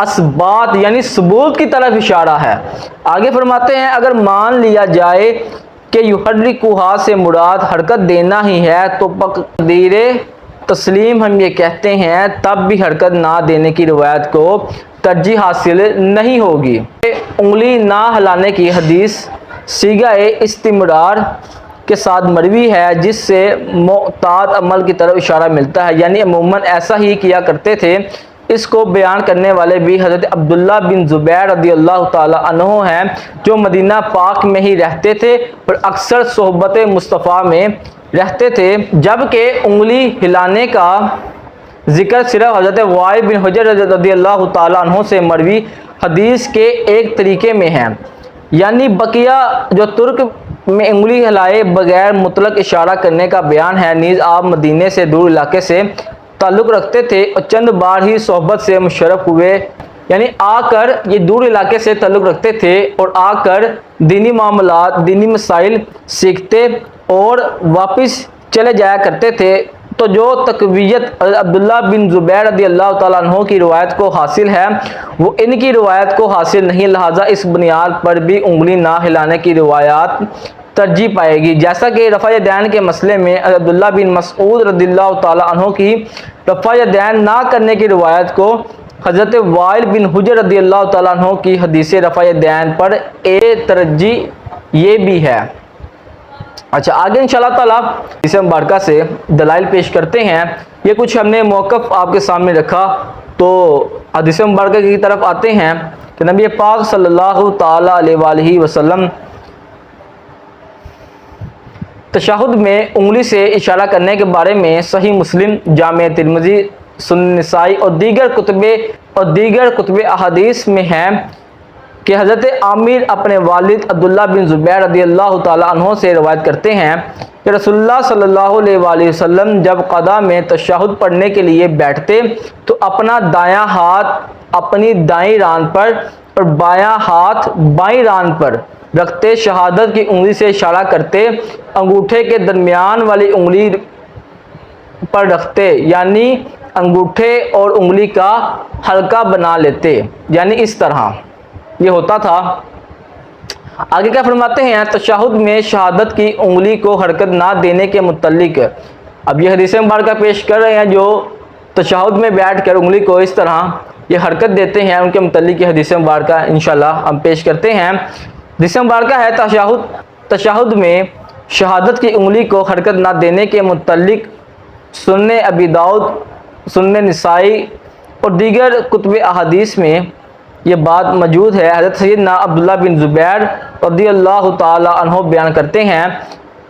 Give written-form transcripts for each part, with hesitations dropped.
اثبات یعنی ثبوت کی طرف اشارہ ہے۔ آگے فرماتے ہیں اگر مان لیا جائے کہ یحرکوہا سے مراد حرکت دینا ہی ہے تو تقدیر تسلیم ہم یہ کہتے ہیں تب بھی حرکت نہ دینے کی روایت کو ترجیح حاصل نہیں ہوگی۔ انگلی نہ ہلانے کی حدیث صیغہ استمرار کے ساتھ مروی ہے جس سے معتاد عمل کی طرف اشارہ ملتا ہے، یعنی عموماً ایسا ہی کیا کرتے تھے۔ اس کو بیان کرنے والے بھی حضرت عبداللہ بن زبیر رضی اللہ تعالی عنہ ہیں جو مدینہ پاک میں ہی رہتے تھے اور اکثر صحبت مصطفیٰ میں رہتے تھے، جبکہ انگلی ہلانے کا ذکر صرف حضرت وائل بن حجر رضی اللہ تعالی عنہ سے مروی حدیث کے ایک طریقے میں ہے، یعنی بقیہ جو ترک میں انگلی ہلائے بغیر مطلق اشارہ کرنے کا بیان ہے۔ نیز آپ مدینے سے دور علاقے سے تعلق رکھتے تھے اور چند بار ہی صحبت سے مشرف ہوئے، یعنی آ کر یہ دور علاقے سے تعلق رکھتے تھے اور آ کر دینی معاملات دینی مسائل سیکھتے اور واپس چلے جایا کرتے تھے۔ تو جو تقویت عبداللہ بن زبیر رضی اللہ تعالیٰ عنہ کی روایت کو حاصل ہے وہ ان کی روایت کو حاصل نہیں، لہٰذا اس بنیاد پر بھی انگلی نہ ہلانے کی روایات ترجیح پائے گی، جیسا کہ رفع یدین کے مسئلے میں عبداللہ بن مسعود رضی اللہ تعالیٰ عنہ کی رفع یدین نہ کرنے کی روایت کو حضرت وائل بن حجر رضی اللہ تعالیٰ عنہ کی حدیث رفع یدین پر ترجیح یہ بھی ہے۔ اچھا آگے انشاءاللہ تعالیٰ حدیث مبارکہ سے دلائل پیش کرتے ہیں۔ یہ کچھ ہم نے موقف آپ کے سامنے رکھا، تو حدیث مبارکہ کی طرف آتے ہیں کہ نبی پاک صلی اللہ تعالیٰ علیہ وآلہ وسلم تشہد میں انگلی سے اشارہ کرنے کے بارے میں صحیح مسلم، جامع ترمذی، سنن نسائی اور دیگر کتب احادیث میں ہے کہ حضرت عامر اپنے والد عبداللہ بن زبیر رضی اللہ تعالیٰ عنہ سے روایت کرتے ہیں کہ رسول اللہ صلی اللہ علیہ وآلہ وسلم جب قضا میں تشہد پڑھنے کے لیے بیٹھتے تو اپنا دایاں ہاتھ اپنی دائیں ران پر اور بایاں ہاتھ بائیں ران پر رکھتے، شہادت کی انگلی سے اشارہ کرتے، انگوٹھے کے درمیان والی انگلی پر رکھتے، یعنی انگوٹھے اور انگلی کا حلقہ بنا لیتے، یعنی اس طرح یہ ہوتا تھا۔ آگے کیا فرماتے ہیں تشہد میں شہادت کی انگلی کو حرکت نہ دینے کے متعلق۔ اب یہ حدیث مبارکہ پیش کر رہے ہیں جو تشہد میں بیٹھ کر انگلی کو اس طرح یہ حرکت دیتے ہیں، ان کے متعلق یہ حدیث مبارکہ انشاءاللہ ہم پیش کرتے ہیں۔ حدیث مبارکہ ہے تشہد میں شہادت کی انگلی کو حرکت نہ دینے کے متعلق سنن ابی داؤد، سنن نسائی اور دیگر کتب احادیث میں یہ بات موجود ہے۔ حضرت سیدنا عبداللہ بن زبیر رضی اللہ تعالی عنہ بیان کرتے ہیں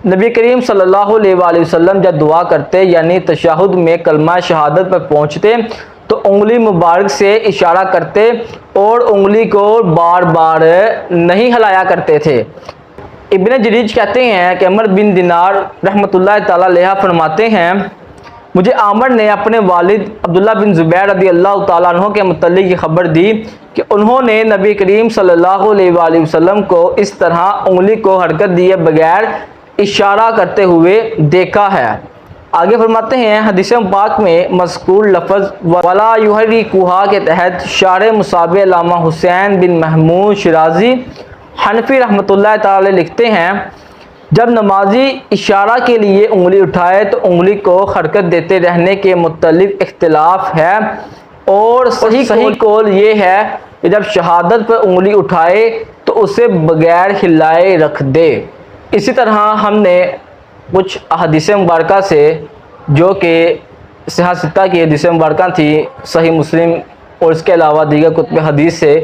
نبی کریم صلی اللہ علیہ وآلہ وسلم جب دعا کرتے یعنی تشہد میں کلمہ شہادت پر پہنچتے تو انگلی مبارک سے اشارہ کرتے اور انگلی کو بار بار نہیں ہلایا کرتے تھے۔ ابن جریج کہتے ہیں کہ عمر بن دینار رحمۃ اللہ تعالی علیہ فرماتے ہیں مجھے عامر نے اپنے والد عبداللہ بن زبیر رضی اللہ تعالیٰ عنہ کے متعلق یہ خبر دی کہ انہوں نے نبی کریم صلی اللہ علیہ وآلہ وسلم کو اس طرح انگلی کو حرکت دیے بغیر اشارہ کرتے ہوئے دیکھا ہے۔ آگے فرماتے ہیں حدیث پاک میں مذکور لفظ ولا یحرکوہا کے تحت شارح مصاب علامہ حسین بن محمود شیرازی حنفی رحمۃ اللہ تعالی لکھتے ہیں جب نمازی اشارہ کے لیے انگلی اٹھائے تو انگلی کو حرکت دیتے رہنے کے متعلق اختلاف ہے، اور صحیح قول یہ ہے کہ جب شہادت پر انگلی اٹھائے تو اسے بغیر ہلائے رکھ دے۔ اسی طرح ہم نے کچھ احادیث مبارکہ سے جو کہ صحیح ستہ کی حدیث مبارکہ تھی، صحیح مسلم اور اس کے علاوہ دیگر کتب حدیث سے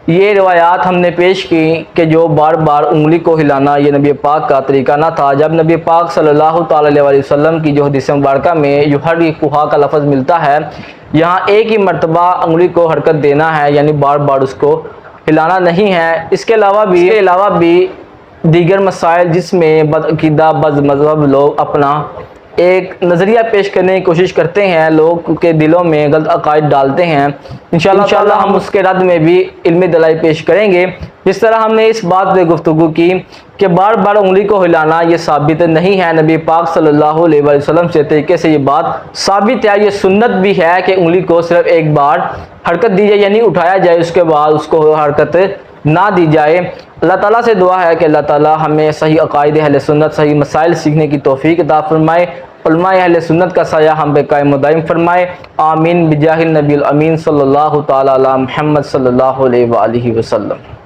یہ روایات ہم نے پیش کی کہ جو بار بار انگلی کو ہلانا یہ نبی پاک کا طریقہ نہ تھا۔ جب نبی پاک صلی اللہ تعالی علیہ وسلم کی جو حدیث مبارکہ میں یحرکوہا کا لفظ ملتا ہے، یہاں ایک ہی مرتبہ انگلی کو حرکت دینا ہے، یعنی بار بار اس کو ہلانا نہیں ہے۔ اس کے علاوہ بھی دیگر مسائل جس میں بدعقیدہ بد مذہب لوگ اپنا ایک نظریہ پیش کرنے کی کوشش کرتے ہیں، لوگ کے دلوں میں غلط عقائد ڈالتے ہیں، انشاءاللہ ہم اس کے رد میں بھی علمی دلائل پیش کریں گے۔ جس طرح ہم نے اس بات پہ گفتگو کی کہ بار بار انگلی کو ہلانا یہ ثابت نہیں ہے، نبی پاک صلی اللہ علیہ وسلم سے طریقے سے یہ بات ثابت ہے، یہ سنت بھی ہے کہ انگلی کو صرف ایک بار حرکت دی جائے یعنی اٹھایا جائے اس کے بعد اس کو حرکت نہ دی جائے۔ اللہ تعالیٰ سے دعا ہے کہ اللہ تعالیٰ ہمیں صحیح عقائد اہل سنت، صحیح مسائل سیکھنے کی توفیق عطا فرمائے، علماء اہل سنت کا سایہ ہم پہ قائم و دائم فرمائے، آمین بجاہ النبی الامین صلی اللہ تعالیٰ علی محمد صلی اللہ علیہ وآلہ وسلم۔